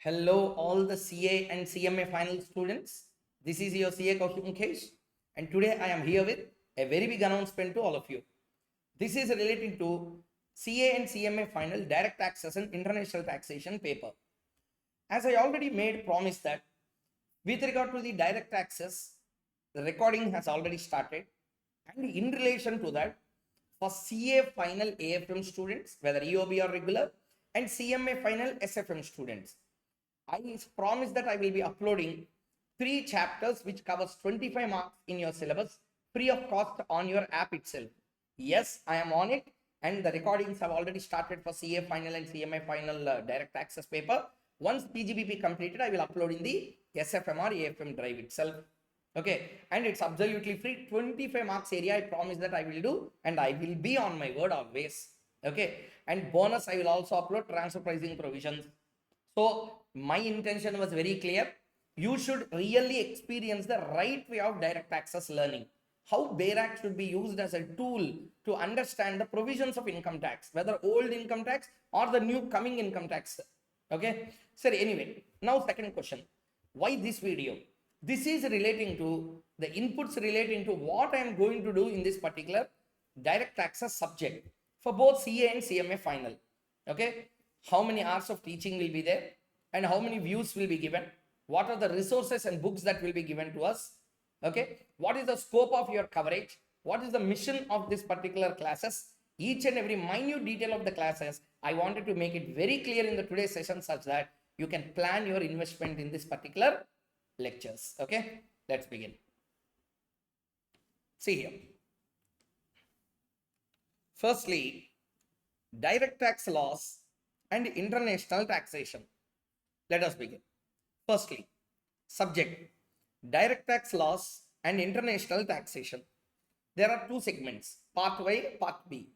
Hello, all the CA and CMA final students. This is your CA Koushik Mukhesh, and today I am here with a very big announcement to all of you. This is relating to CA and CMA final direct taxes and international taxation paper. As I already made promise that with regard to the direct taxes, the recording has already started, and in relation to that, for CA final AFM students, whether EOB or regular, and CMA final SFM students, I promise that I will be uploading 3 chapters which covers 25 marks in your syllabus free of cost on your app itself. Yes, I am on it, and the recordings have already started for CA final and CMA final direct access paper. Once PGBP completed, I will upload in the SFM or AFM drive itself. Okay, and it's absolutely free. 25 marks area I promise that I will do, and I will be on my word always. Okay, and bonus I will also upload transfer pricing provisions. So my intention was very clear. You should really experience the right way of direct taxes learning. How BERAC should be used as a tool to understand the provisions of income tax, whether old income tax or the new coming income tax. Okay. So anyway, now second question. Why this video? This is relating to the inputs relating to what I am going to do in this particular direct taxes subject for both CA and CMA final. Okay. How many hours of teaching will be there and how many views will be given, what are the resources and books that will be given to us, okay, what is the scope of your coverage, what is the mission of this particular classes, each and every minute detail of the classes I wanted to make it very clear in the today's session such that you can plan your investment in this particular lectures. Okay, let's begin. See here, firstly, direct tax laws and international taxation. Let us begin. Firstly, subject, direct tax laws and international taxation. There are 2 segments, part A, part B.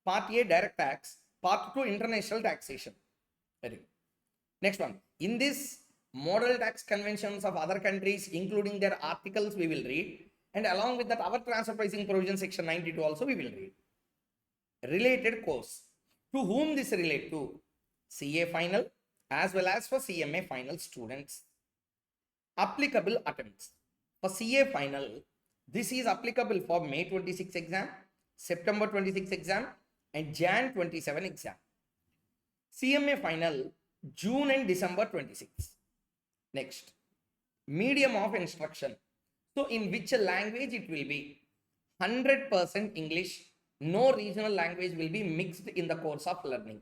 Part A, direct tax, part 2, international taxation. Very good. Next one, in this model tax conventions of other countries, including their articles, we will read, and along with that our transfer pricing provision section 92 also we will read. Related course, to whom this relate to? CA final as well as for CMA final students. Applicable attempts. For CA final, this is applicable for May 26 exam, September 26 exam, and Jan 27 exam. CMA final, June and December 26. Next, medium of instruction. So in which language it will be? 100% English. No regional language will be mixed in the course of learning.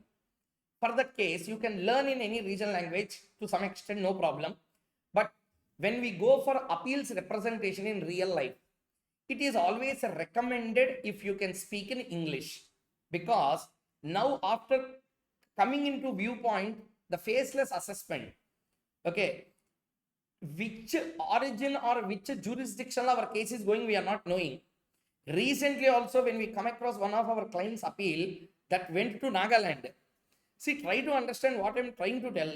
For that case, you can learn in any regional language to some extent, no problem. But when we go for appeals representation in real life, it is always recommended if you can speak in English, because now after coming into viewpoint, the faceless assessment, okay, which origin or which jurisdiction our case is going, we are not knowing. Recently also, when we come across one of our clients' appeal that went to Nagaland, see, try to understand what I'm trying to tell.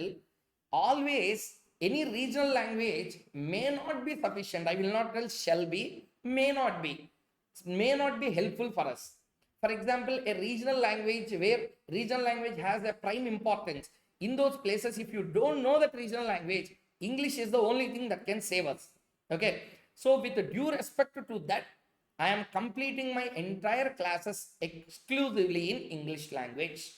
Always, any regional language may not be sufficient. I will not tell shall be, may not be helpful for us. For example, a regional language where regional language has a prime importance. In those places, if you don't know that regional language, English is the only thing that can save us. Okay. So with due respect to that, I am completing my entire classes exclusively in English language.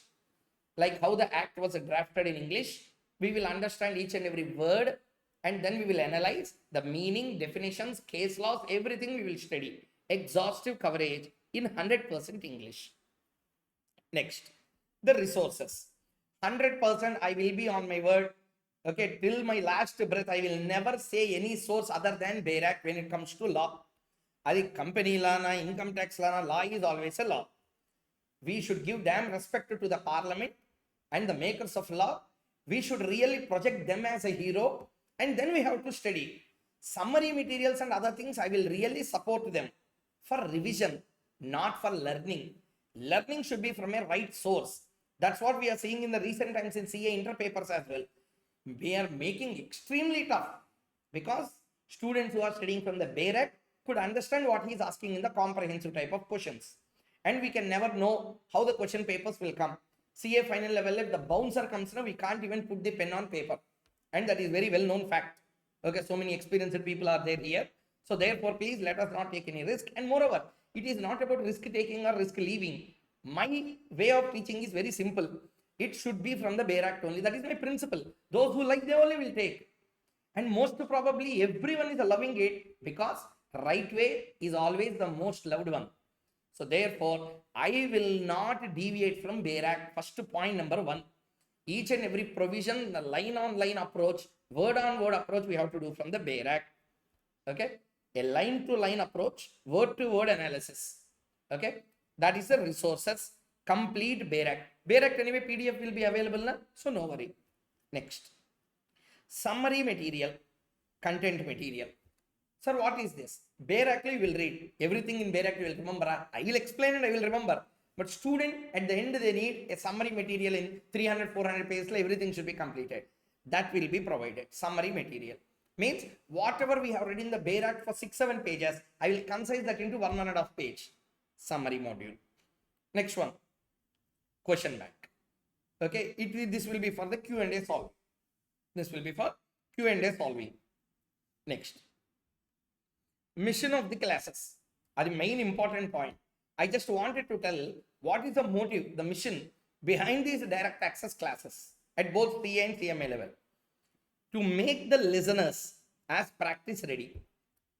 Like how the act was drafted in English, we will understand each and every word, and then we will analyze the meaning, definitions, case laws, everything we will study. Exhaustive coverage in 100% English. Next, the resources. 100% I will be on my word. Okay, till my last breath, I will never say any source other than BERAC when it comes to law. Adi company law, income tax law is always a law. We should give damn respect to the parliament and the makers of law. We should really project them as a hero, and then we have to study. Summary materials and other things, I will really support them for revision, not for learning. Learning should be from a right source. That's what we are seeing in the recent times in CA inter papers as well. We are making extremely tough because students who are studying from the BERAC could understand what he is asking in the comprehensive type of questions. And we can never know how the question papers will come. CA final level, if the bouncer comes now, we can't even put the pen on paper. and that is very well known fact. Okay, so many experienced people are there here. So therefore, please let us not take any risk. And moreover, it is not about risk taking or risk leaving. My way of teaching is very simple. It should be from the Bare Act only. That is my principle. Those who like, they only will take. And most probably everyone is loving it because right way is always the most loved one. So therefore, I will not deviate from Bare Act. First point number one. Each and every provision, the line on line approach, word on word approach, we have to do from the Bare Act. Okay, a line to line approach, word to word analysis. Okay, that is the resources, complete Bare Act. Bare Act anyway, PDF will be available now, so no worry. Next, summary material, content material. Sir, what is this? Bare Act you will read. Everything in Bare Act you will remember. I will explain and I will remember. But student, at the end, they need a summary material in 300, 400 pages. Everything should be completed. That will be provided. Summary material. Means, whatever we have read in the Bare Act for 6-7 pages, I will concise that into 1.5 page. Summary module. Next one. Question bank. Okay, this will be for the Q&A solving. This will be for Q&A solving. Next. Mission of the classes are the main important point. I just wanted to tell what is the motive, the mission behind these direct access classes at both CA and CMA level. To make the listeners as practice ready.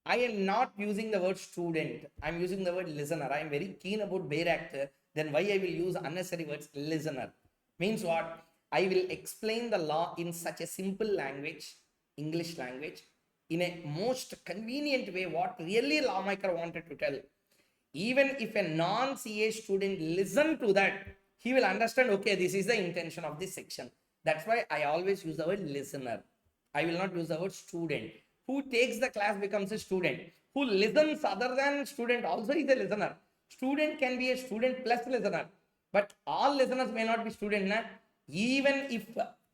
I am not using the word student. I am using the word listener. I am very keen about Bare Act. Then why I will use unnecessary words listener? Means what? I will explain the law in such a simple language, English language, in a most convenient way, what really lawmaker wanted to tell. Even if a non-CA student listen to that, he will understand, okay, this is the intention of this section. That's why I always use the word listener. I will not use the word student. Who takes the class becomes a student. Who listens other than student also is a listener. Student can be a student plus listener. But all listeners may not be student. Na? Even if,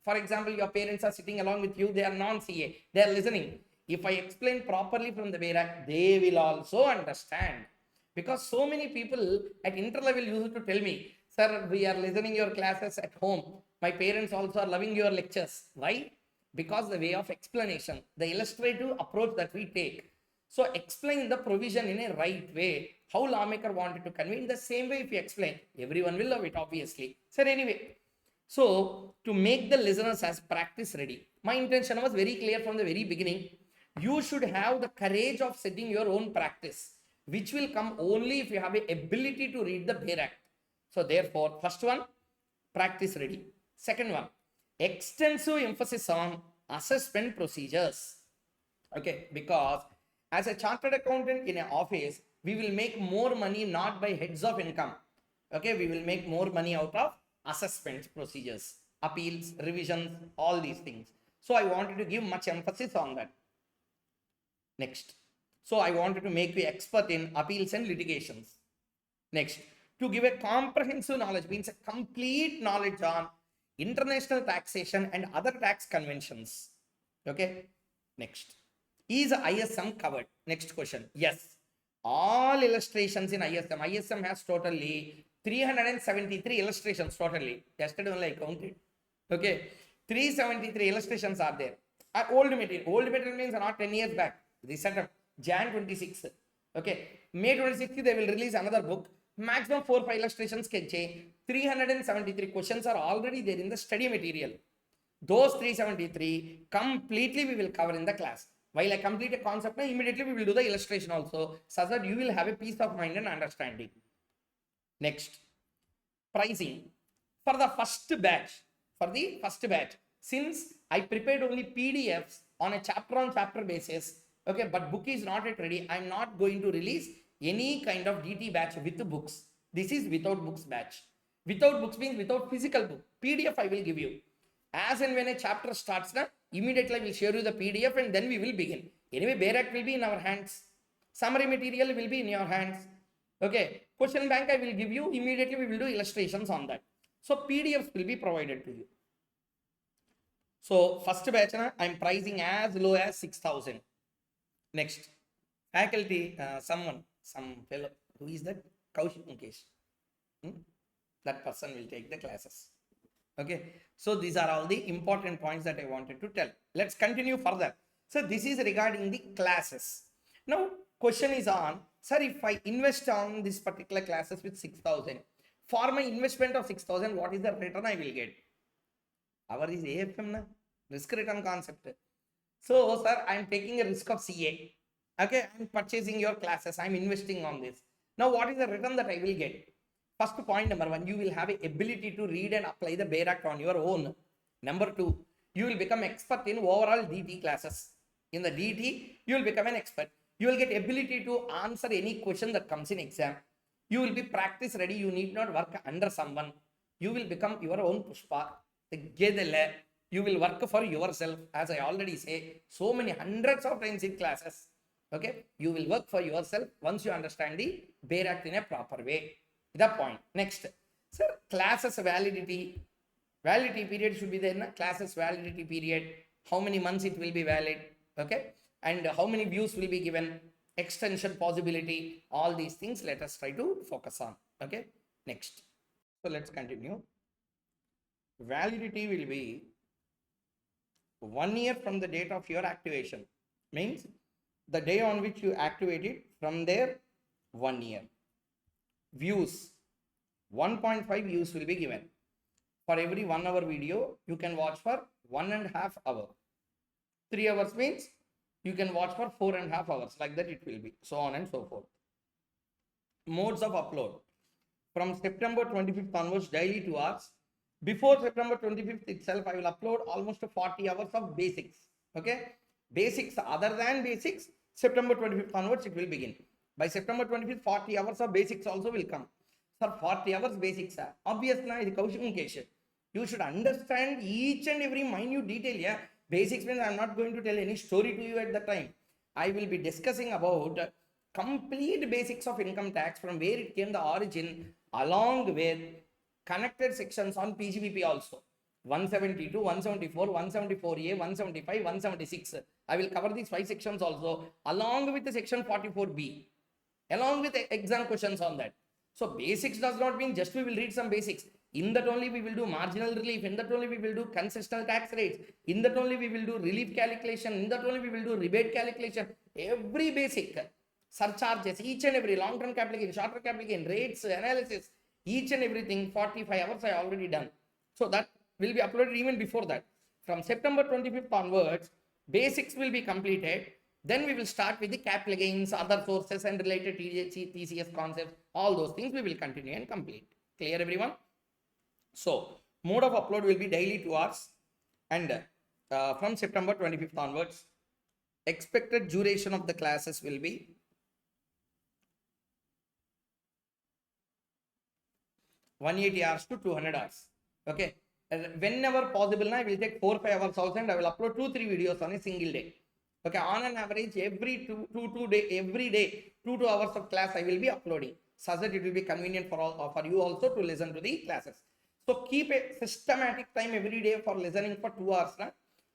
for example, your parents are sitting along with you, they are non-CA. They are listening. If I explain properly from the Bare Act, they will also understand. Because so many people at inter-level used to tell me, sir, we are listening your classes at home. My parents also are loving your lectures. Why? Because the way of explanation, the illustrative approach that we take. So explain the provision in a right way. How lawmaker wanted to convey in the same way if you explain. Everyone will love it, obviously. Sir, anyway. So to make the listeners as practice ready, my intention was very clear from the very beginning. You should have the courage of setting your own practice, which will come only if you have the ability to read the Bare Act. So therefore, first one, practice ready. Second one, extensive emphasis on assessment procedures. Okay, because as a chartered accountant in an office, we will make more money not by heads of income. Okay, we will make more money out of assessment procedures, appeals, revisions, all these things. So I wanted to give much emphasis on that. Next. So I wanted to make you expert in appeals and litigations. Next, to give a comprehensive knowledge, means a complete knowledge on international taxation and other tax conventions. Okay. Next, is ISM covered? Next question. Yes. All illustrations in ISM. ISM has totally 373 illustrations totally. Yesterday only I counted. Okay. 373 illustrations are there. Old material. Old material means not 10 years back. This set up Jan 26. Okay. May 26 they will release another book. Maximum 4-5 illustrations can change. 373 questions are already there in the study material. Those 373 completely we will cover in the class. While I complete a concept, immediately we will do the illustration also, so that you will have a peace of mind and understanding. Next, pricing. For the first batch, since I prepared only PDFs on a chapter basis, okay, but book is not yet ready, I am not going to release any kind of DT batch with books. This is without books batch. Without books means without physical book. PDF I will give you. As and when a chapter starts, immediately I will share you the PDF and then we will begin. Anyway, Bare Act will be in our hands. Summary material will be in your hands. Okay. Question bank I will give you. Immediately we will do illustrations on that. So PDFs will be provided to you. So first batch, I am pricing as low as 6,000. Next, faculty, some fellow, who is that? Koushik Mukhesh. That person will take the classes. Okay. So these are all the important points that I wanted to tell. Let's continue further. So this is regarding the classes. Now question is on, sir, if I invest on this particular classes with 6,000, for my investment of 6,000, what is the return I will get? Our is AFM, na? Risk return concept. So sir, I am taking a risk of CA. Okay, I am purchasing your classes. I am investing on this. Now what is the return that I will get? First point number one, you will have a ability to read and apply the Bayer Act on your own. Number two, you will become expert in overall DT classes. In the DT, you will become an expert. You will get ability to answer any question that comes in exam. You will be practice ready. You need not work under someone. You will become your own Pushpa. You will work for yourself. As I already say, so many hundreds of times in classes. Okay, you will work for yourself once you understand the Bayer Act in a proper way. The point. Next, sir, classes validity. Validity period should be there. Na? Classes validity period. How many months it will be valid? Okay, and how many views will be given? Extension possibility. All these things. Let us try to focus on. Okay. Next. So let's continue. Validity will be 1 year from the date of your activation. Means the day on which you activate it. From there, 1 year. Views, 1.5 views will be given. For every 1 hour video, you can watch for 1.5 hours. 3 hours means you can watch for 4.5 hours. Like that it will be. So on and so forth. Modes of upload. From September 25th onwards, daily 2 hours. Before September 25th itself, I will upload almost 40 hours of basics. Okay. Basics other than basics, September 25th onwards, it will begin. By September 25th, 40 hours of basics also will come. Sir, 40 hours basics are obvious na, is Koushik Mukhesh. You should understand each and every minute detail. Yeah, basics means I am not going to tell any story to you at the time. I will be discussing about complete basics of income tax, from where it came, the origin, along with connected sections on PGBP also. 172, 174, 174A, 175, 176. I will cover these 5 sections also, along with the section 44B. Along with exam questions on that. So basics does not mean just we will read some basics. In that only we will do marginal relief. In that only we will do concessional tax rates. In that only we will do relief calculation. In that only we will do rebate calculation. Every basic surcharges, each and every long-term capital gain, short-term capital gain, rates, analysis, each and everything, 45 hours I already done. So that will be uploaded even before that. From September 25th onwards, basics will be completed. Then we will start with the capital gains, other sources and related TCS concepts. All those things we will continue and complete. Clear everyone? So mode of upload will be daily 2 hours, and from September 25th onwards, expected duration of the classes will be 180 hours to 200 hours. Okay. Whenever possible, I will take 4-5 hours also, and I will upload 2-3 videos on a single day. Okay, on an average, every every day, 2 hours of class I will be uploading, so that it will be convenient for you also to listen to the classes. So keep a systematic time every day for listening for 2 hours. Na?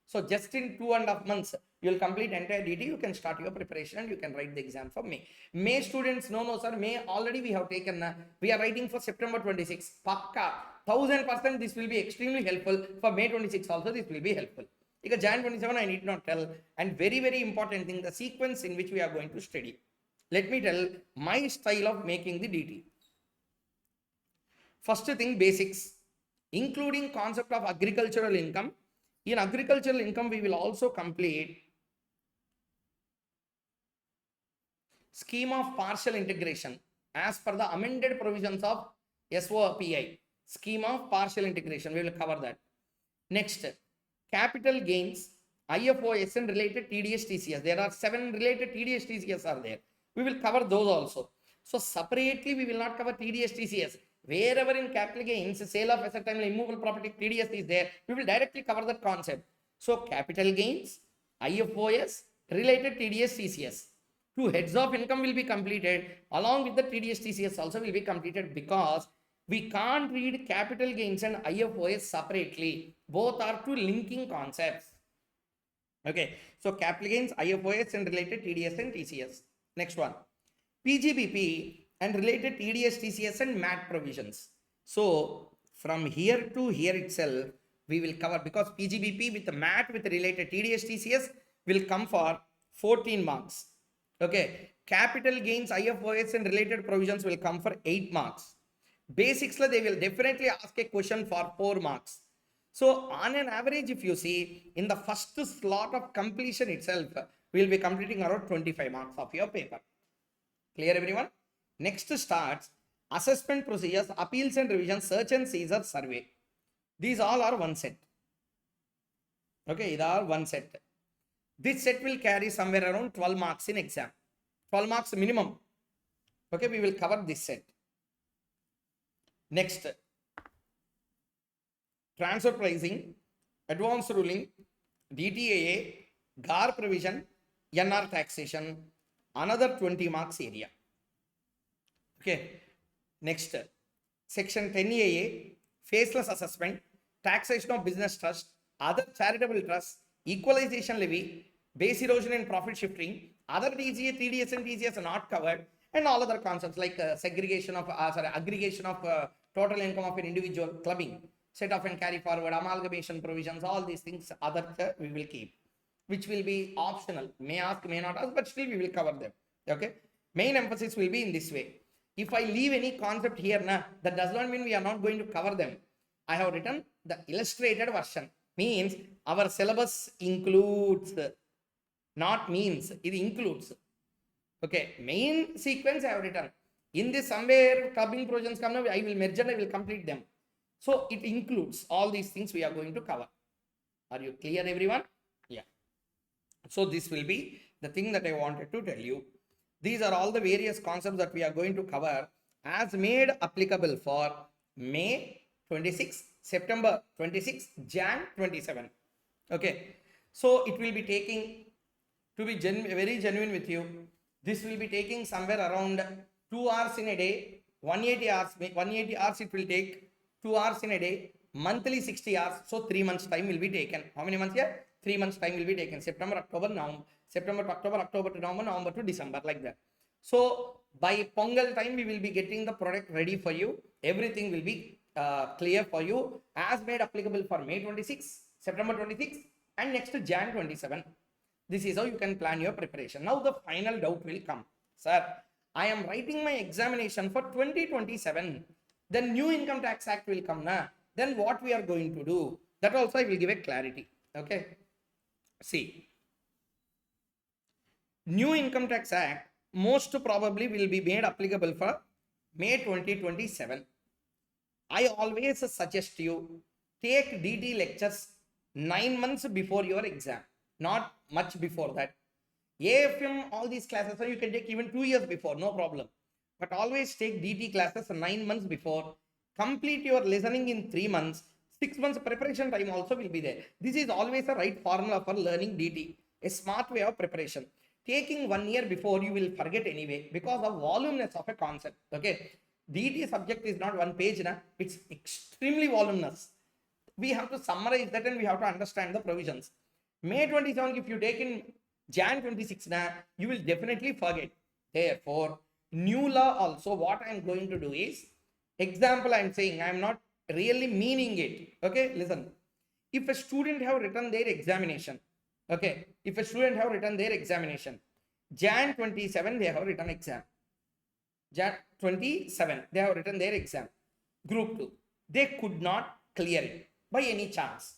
So just in 2.5 months, you will complete entire DT. You can start your preparation and you can write the exam for May. May students, no sir, May already we have taken. We are writing for September 26. Pakka, 1000% this will be extremely helpful. For May 26 also this will be helpful. Because Jan 27 I need not tell. And very important thing, the sequence in which we are going to study. Let me tell my style of making the DT. First thing, basics, including concept of agricultural income. In agricultural income, we will also complete scheme of partial integration as per the amended provisions of SOPI. Scheme of partial integration, we will cover that. Next, capital gains, IFOS and related TDS TCS. There are 7 related TDS TCS are there. We will cover those also. So separately, we will not cover TDS TCS. Wherever in capital gains, sale of asset and immovable property TDS is there, we will directly cover that concept. So capital gains, IFOS, related TDS TCS. 2 heads of income will be completed, along with the TDS TCS also will be completed, because we can't read capital gains and IFOS separately. Both are 2 linking concepts. Okay, so capital gains, IFOS and related TDS and TCS. Next one, PGBP and related TDS, TCS and MAT provisions. So from here to here itself, we will cover, because PGBP with the MAT with related TDS TCS will come for 14 marks. Okay, capital gains IFOS and related provisions will come for 8 marks. Basics they will definitely ask a question for 4 marks. So on an average, if you see in the first slot of completion itself, we will be completing around 25 marks of your paper. Clear everyone? Next starts assessment procedures, appeals and revision, search and seizure, survey. These all are one set. Okay, these are one set. This set will carry somewhere around 12 marks in exam. 12 marks minimum. Okay, we will cover this set. Next, transfer pricing, advance ruling, DTAA, GAR provision, NR taxation, another 20 marks area. Okay, next, section 10AA, faceless assessment, taxation of business trust, other charitable trusts, equalization levy, base erosion and profit shifting, other TGA, TDS and TCS are not covered, and all other concepts like segregation of, aggregation of total income of an individual, clubbing, set off and carry forward, amalgamation provisions, all these things, other we will keep, which will be optional. May ask, may not ask, but still we will cover them. Okay, main emphasis will be in this way. If I leave any concept here, that does not mean we are not going to cover them. I have written the illustrated version. Means our syllabus includes, not means, it includes. Okay, main sequence I have written. In this somewhere clubbing provisions come now, I will merge and I will complete them. So it includes all these things we are going to cover. Are you clear, everyone? Yeah. So this will be the thing that I wanted to tell you. These are all the various concepts that we are going to cover as made applicable for May 26, September 26, Jan 27. Okay. So it will be taking, to be very genuine with you, this will be taking somewhere around 2 hours in a day, 180 hours, 180 hours it will take, 2 hours in a day, monthly 60 hours, so 3 months time will be taken. How many months here? 3 months time will be taken. September, October, November, September to October, October to November, November to December, like that. So by Pongal time, we will be getting the product ready for you. Everything will be clear for you as made applicable for May 26, September 26, and next to Jan 27. This is how you can plan your preparation. Now the final doubt will come. Sir, I am writing my examination for 2027. Then new income tax act will come. Then what we are going to do? That also I will give a clarity. Okay. See. New income tax act most probably will be made applicable for May 2027. I always suggest you take DT lectures 9 months before your exam. Not much before that. AFM, all these classes, so you can take even 2 years before, no problem. But always take DT classes 9 months before. Complete your listening in 3 months. 6 months preparation time also will be there. This is always a right formula for learning DT. A smart way of preparation. Taking 1 year before, you will forget anyway because of voluminous of a concept. Okay. DT subject is not one page, it's extremely voluminous. We have to summarize that and we have to understand the provisions. May 27, if you take in Jan 26, you will definitely forget. Therefore, new law also, what I am going to do is, example I am saying, I am not really meaning it. Okay, listen. If a student have written their examination, okay, if a student have written their examination, Jan 27, they have written exam. Jan 27, they have written their exam. Group 2, they could not clear it by any chance.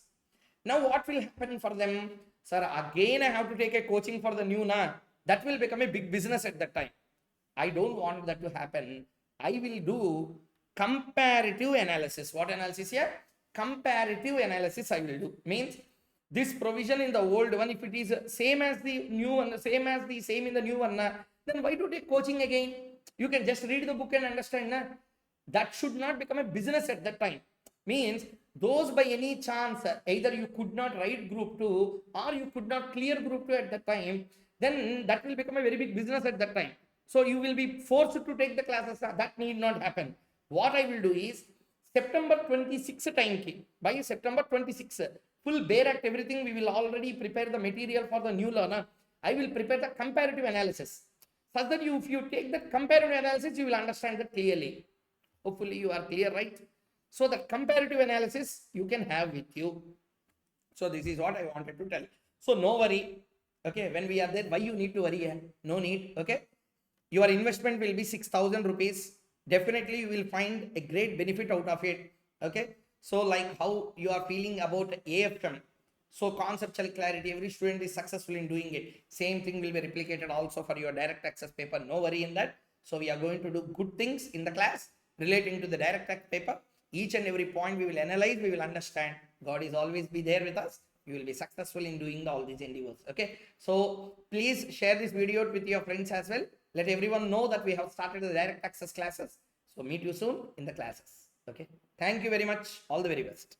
Now what will happen for them? Sir, again I have to take a coaching for the new that will become a big business at that time. I don't want that to happen. I will do comparative analysis. What analysis here? Comparative analysis I will do. Means this provision in the old one, if it is same as the new one, same in the new one, then why to take coaching again? You can just read the book and understand. That should not become a business at that time. Means those by any chance, either you could not write group 2 or you could not clear group 2 at that time, then that will become a very big business at that time. So you will be forced to take the classes. That need not happen. What I will do is September 26 time key. By September 26, full bare act everything, we will already prepare the material for the new learner. I will prepare the comparative analysis. Such that if you take the comparative analysis, you will understand that clearly. Hopefully you are clear, right? So the comparative analysis you can have with you. So this is what I wanted to tell. So no worry. Okay, when we are there, why you need to worry? No need. Okay, your investment will be 6,000 rupees. Definitely you will find a great benefit out of it. Okay, so like how you are feeling about AFM. So conceptual clarity, every student is successful in doing it. Same thing will be replicated also for your direct access paper. No worry in that. So we are going to do good things in the class relating to the direct access paper. Each and every point we will analyze, we will understand. God is always be there with us. You will be successful in doing all these endeavors. Okay. So please share this video with your friends as well. Let everyone know that we have started the direct access classes. So meet you soon in the classes. Okay. Thank you very much. All the very best.